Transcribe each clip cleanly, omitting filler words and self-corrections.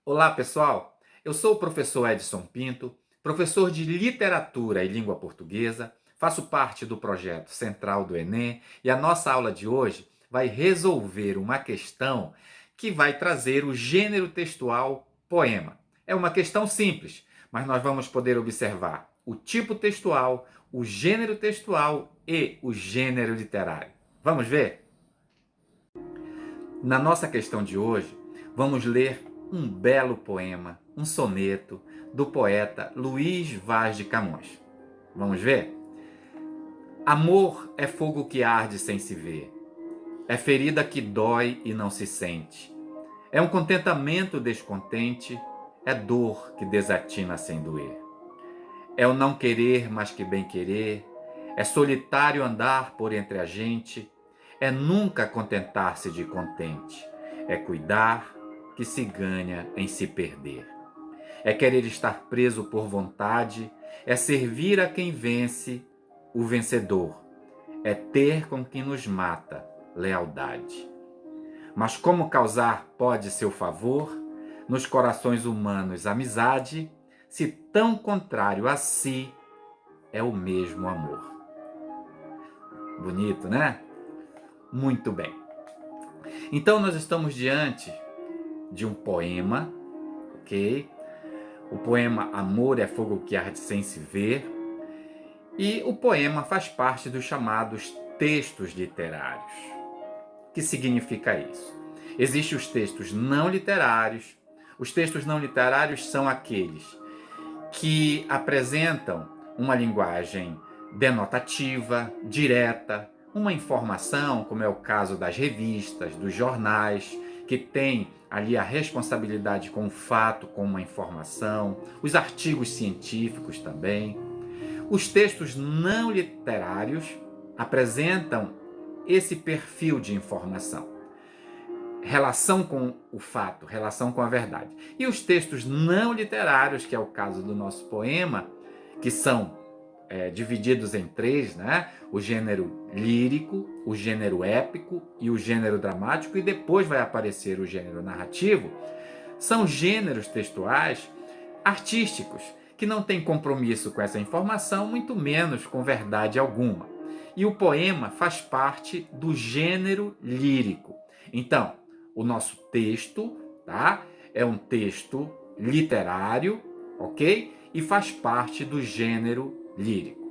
Olá, pessoal! Eu sou o professor Edson Pinto, professor de Literatura e Língua Portuguesa, faço parte do projeto Central do Enem e a nossa aula de hoje vai resolver uma questão que vai trazer o gênero textual poema. É uma questão simples, mas nós vamos poder observar o tipo textual, o gênero textual e o gênero literário. Vamos ver? Na nossa questão de hoje, vamos ler um belo poema, um soneto, do poeta Luís Vaz de Camões. Vamos ver? Amor é fogo que arde sem se ver, é ferida que dói e não se sente, é um contentamento descontente, é dor que desatina sem doer. É o não querer mais que bem querer, é solitário andar por entre a gente, é nunca contentar-se de contente, é cuidar que se ganha em se perder. É querer estar preso por vontade, é servir a quem vence, o vencedor, é ter com quem nos mata, lealdade. Mas como causar pode seu favor, nos corações humanos amizade, se tão contrário a si é o mesmo amor. Bonito, né? Muito bem. Então nós estamos diante de um poema, ok? O poema Amor é fogo que arde sem se ver. E o poema faz parte dos chamados textos literários. O que significa isso? Existem os textos não literários. Os textos não literários são aqueles que apresentam uma linguagem denotativa, direta, uma informação, como é o caso das revistas, dos jornais, que tem ali a responsabilidade com o fato, com uma informação, os artigos científicos também. Os textos não literários apresentam esse perfil de informação, relação com o fato, relação com a verdade. E os textos não literários, que é o caso do nosso poema, que são divididos em três, né? O gênero lírico, o gênero épico e o gênero dramático, e depois vai aparecer o gênero narrativo, são gêneros textuais artísticos, que não têm compromisso com essa informação, muito menos com verdade alguma. E o poema faz parte do gênero lírico. Então, o nosso texto, tá? É um texto literário, ok? E faz parte do gênero lírico.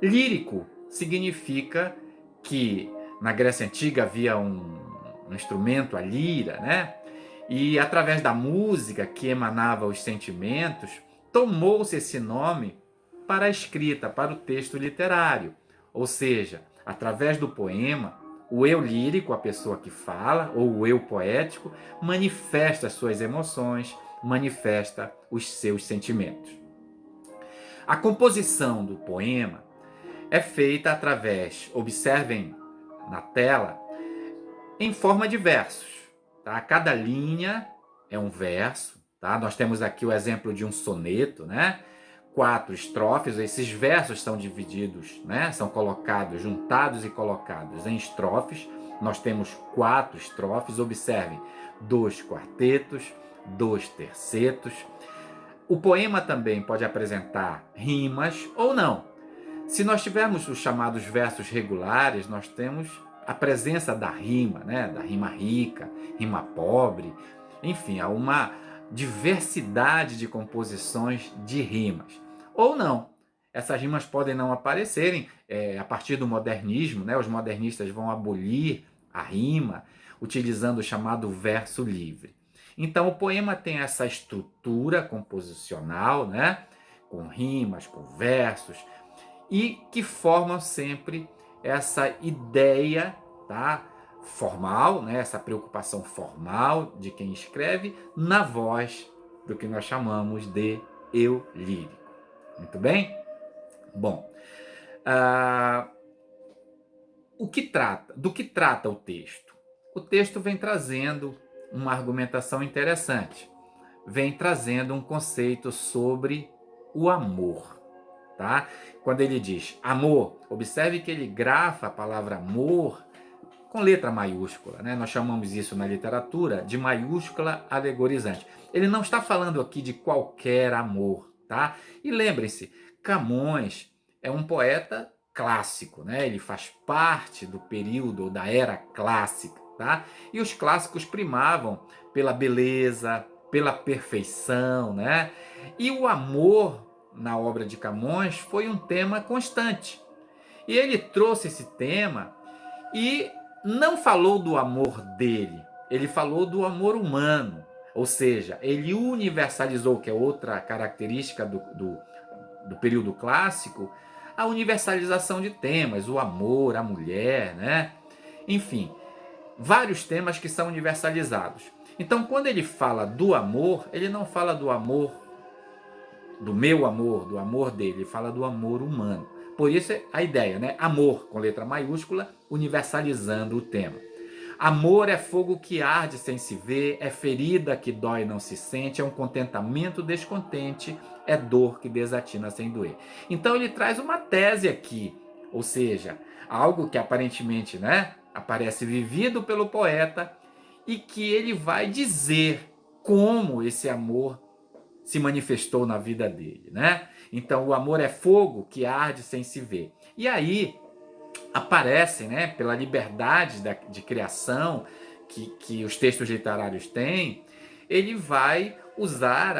Lírico significa que na Grécia Antiga havia um instrumento, a lira, né? E através da música que emanava os sentimentos, tomou-se esse nome para a escrita, para o texto literário. Ou seja, através do poema, o eu lírico, a pessoa que fala, ou o eu poético, manifesta as suas emoções, manifesta os seus sentimentos. A composição do poema é feita através, observem na tela, em forma de versos. Tá? Cada linha é um verso. Tá? Nós temos aqui o exemplo de um soneto, né? 4 estrofes. Esses versos são divididos, né? São colocados, juntados e colocados em estrofes. Nós temos 4 estrofes. Observem, 2 quartetos, 2 tercetos. O poema também pode apresentar rimas ou não. Se nós tivermos os chamados versos regulares, nós temos a presença da rima, né? Da rima rica, rima pobre, enfim, há uma diversidade de composições de rimas. Ou não. Essas rimas podem não aparecerem a partir do modernismo, né? Os modernistas vão abolir a rima, utilizando o chamado verso livre. Então, o poema tem essa estrutura composicional, né? Com rimas, com versos, e que formam sempre essa ideia, tá? Formal, né? Essa preocupação formal de quem escreve na voz do que nós chamamos de eu lírico. Muito bem? Bom, do que trata o texto? O texto vem trazendo uma argumentação interessante, vem trazendo um conceito sobre o amor. Tá? Quando ele diz amor, observe que ele grafa a palavra amor com letra maiúscula, né? Nós chamamos isso na literatura de maiúscula alegorizante. Ele não está falando aqui de qualquer amor, tá? E lembrem-se, Camões é um poeta clássico, né? Ele faz parte do período da era clássica, tá? E os clássicos primavam pela beleza, pela perfeição, né? E o amor na obra de Camões foi um tema constante. E ele trouxe esse tema e não falou do amor dele, ele falou do amor humano. Ou seja, ele universalizou, que é outra característica do período clássico, a universalização de temas, o amor, a mulher, né? Enfim, vários temas que são universalizados. Então, quando ele fala do amor, ele não fala do amor, do meu amor, do amor dele, ele fala do amor humano. Por isso a ideia, né? Amor, com letra maiúscula, universalizando o tema. Amor é fogo que arde sem se ver, é ferida que dói e não se sente, é um contentamento descontente, é dor que desatina sem doer. Então ele traz uma tese aqui, ou seja, algo que aparentemente, né, aparece vivido pelo poeta e que ele vai dizer como esse amor se manifestou na vida dele, né? Então o amor é fogo que arde sem se ver. E aí aparece, né, pela liberdade de criação que os textos literários têm, ele vai usar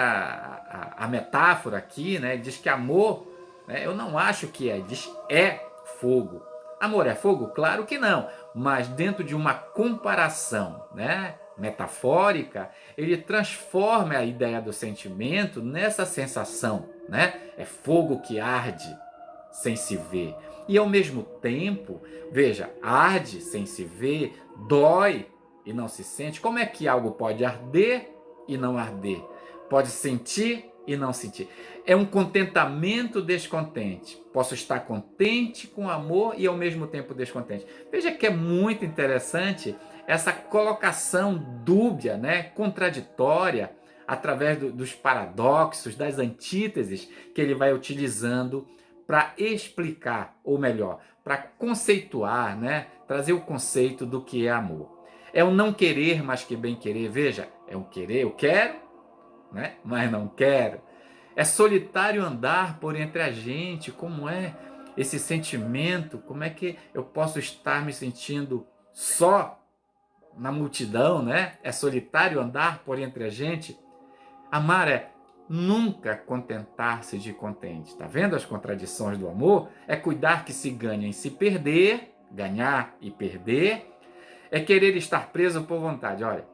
a metáfora aqui, né? Ele diz que amor, né, eu não acho que é, diz é fogo. Amor é fogo? Claro que não, mas dentro de uma comparação, né, metafórica, ele transforma a ideia do sentimento nessa sensação, né? É fogo que arde sem se ver. E ao mesmo tempo, veja, arde sem se ver, dói e não se sente. Como é que algo pode arder e não arder? Pode sentir e não sentir. É um contentamento descontente. Posso estar contente com amor e ao mesmo tempo descontente. Veja que é muito interessante essa colocação dúbia, né, contraditória, através dos paradoxos, das antíteses que ele vai utilizando para explicar, ou melhor, para conceituar, né? Trazer o conceito do que é amor. É o não querer mais que bem querer. Veja, é um querer, eu quero, né? Mas não quero. É solitário andar por entre a gente. Como é esse sentimento? Como é que eu posso estar me sentindo só na multidão, né? É solitário andar por entre a gente. Amar é nunca contentar-se de contente. Tá vendo as contradições do amor? É cuidar que se ganha em se perder, ganhar e perder. É querer estar preso por vontade. Olha,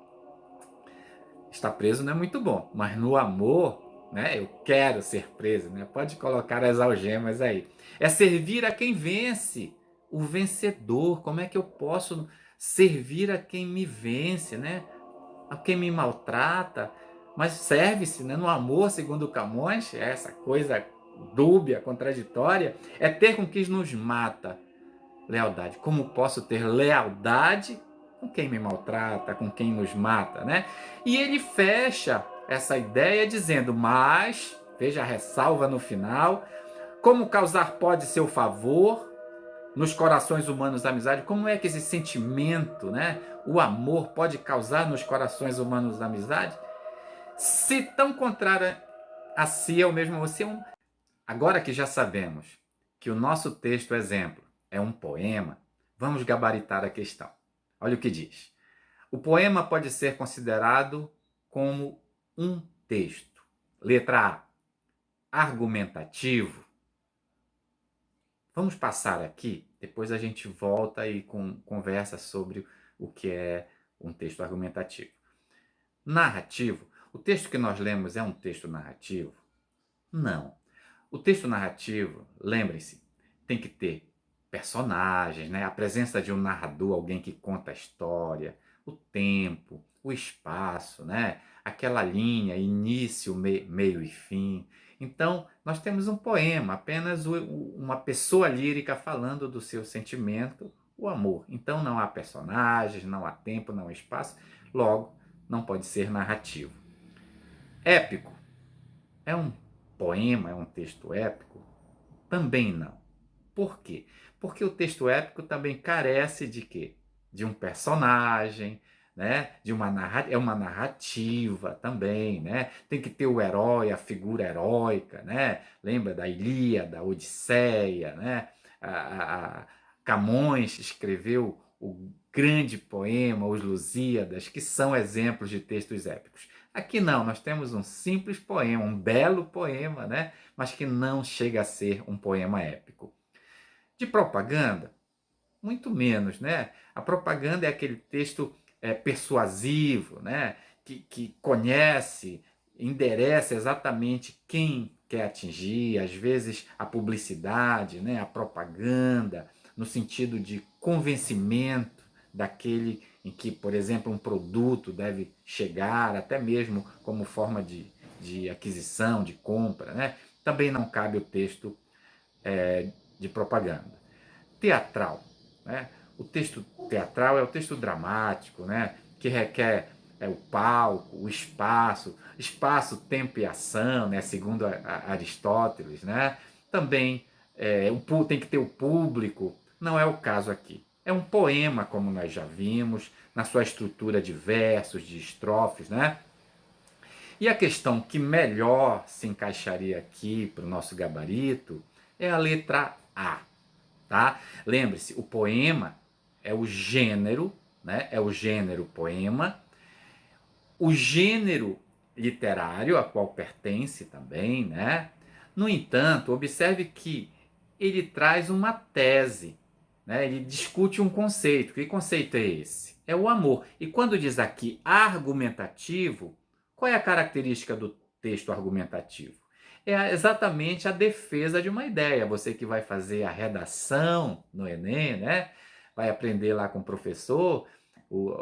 estar preso não é muito bom, mas no amor, né? Eu quero ser preso, né? Pode colocar as algemas aí. É servir a quem vence, o vencedor. Como é que eu posso servir a quem me vence, né? A quem me maltrata, mas serve-se, né, no amor, segundo Camões, essa coisa dúbia, contraditória, é ter com quem nos mata. Lealdade. Como posso ter lealdade com quem me maltrata, com quem nos mata, né? E ele fecha essa ideia dizendo, mas, veja a ressalva no final, como causar pode seu favor nos corações humanos a amizade, como é que esse sentimento, né, o amor pode causar nos corações humanos a amizade? Se tão contrária a si é o mesmo você. Agora que já sabemos que o nosso texto exemplo é um poema, vamos gabaritar a questão. Olha o que diz. O poema pode ser considerado como um texto. Letra A, argumentativo. Vamos passar aqui, depois a gente volta e conversa sobre o que é um texto argumentativo. Narrativo. O texto que nós lemos é um texto narrativo? Não. O texto narrativo, lembrem-se, tem que ter personagens, né? A presença de um narrador, alguém que conta a história, o tempo, o espaço, né? Aquela linha, início, meio e fim. Então, nós temos um poema, apenas uma pessoa lírica falando do seu sentimento, o amor. Então, não há personagens, não há tempo, não há espaço, logo, não pode ser narrativo. Épico. É um poema, é um texto épico? Também não. Por quê? Porque o texto épico também carece de quê? de um personagem, né? É uma narrativa também, né? Tem que ter o herói, a figura heróica, né? Lembra da Ilíada, da Odisseia, né? Camões escreveu o grande poema, Os Lusíadas, que são exemplos de textos épicos. Aqui não, nós temos um simples poema, um belo poema, né? Mas que não chega a ser um poema épico. De propaganda, muito menos, né? A propaganda é aquele texto persuasivo, né? Que conhece, endereça exatamente quem quer atingir, às vezes a publicidade, né? A propaganda, no sentido de convencimento daquele em que, por exemplo, um produto deve chegar, até mesmo como forma de aquisição, de compra, né? Também não cabe o texto de propaganda. Teatral, né? O texto teatral é o texto dramático, né? Que requer o palco, o espaço, tempo e ação, né? Segundo Aristóteles, né? Também tem que ter o público, não é o caso aqui. É um poema, como nós já vimos, na sua estrutura de versos, de estrofes, né? E a questão que melhor se encaixaria aqui para o nosso gabarito é a letra A. Tá? Lembre-se, o poema é o gênero, né? É o gênero poema. O gênero literário a qual pertence também, né? No entanto, observe que ele traz uma tese, né? Ele discute um conceito. Que conceito é esse? É o amor. E quando diz aqui argumentativo, qual é a característica do texto argumentativo? É exatamente a defesa de uma ideia. Você que vai fazer a redação no Enem, né? Vai aprender lá com o professor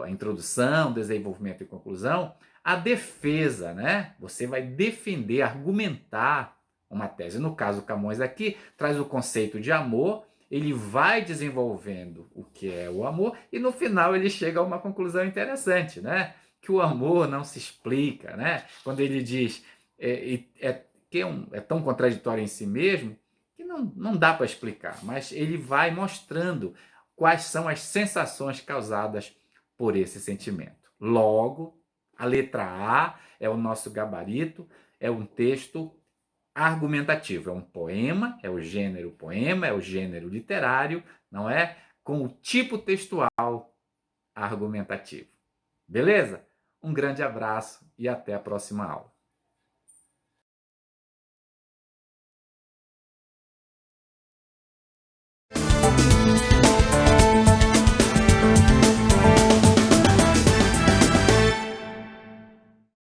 a introdução, desenvolvimento e conclusão. A defesa, né? Você vai defender, argumentar uma tese. No caso, Camões aqui traz o conceito de amor, ele vai desenvolvendo o que é o amor e no final ele chega a uma conclusão interessante, né? Que o amor não se explica, né? Quando ele diz que é tão contraditório em si mesmo que não dá para explicar, mas ele vai mostrando quais são as sensações causadas por esse sentimento. Logo, a letra A é o nosso gabarito, é um texto argumentativo, é um poema, é o gênero poema, é o gênero literário, não é? Com o tipo textual argumentativo. Beleza? Um grande abraço e até a próxima aula.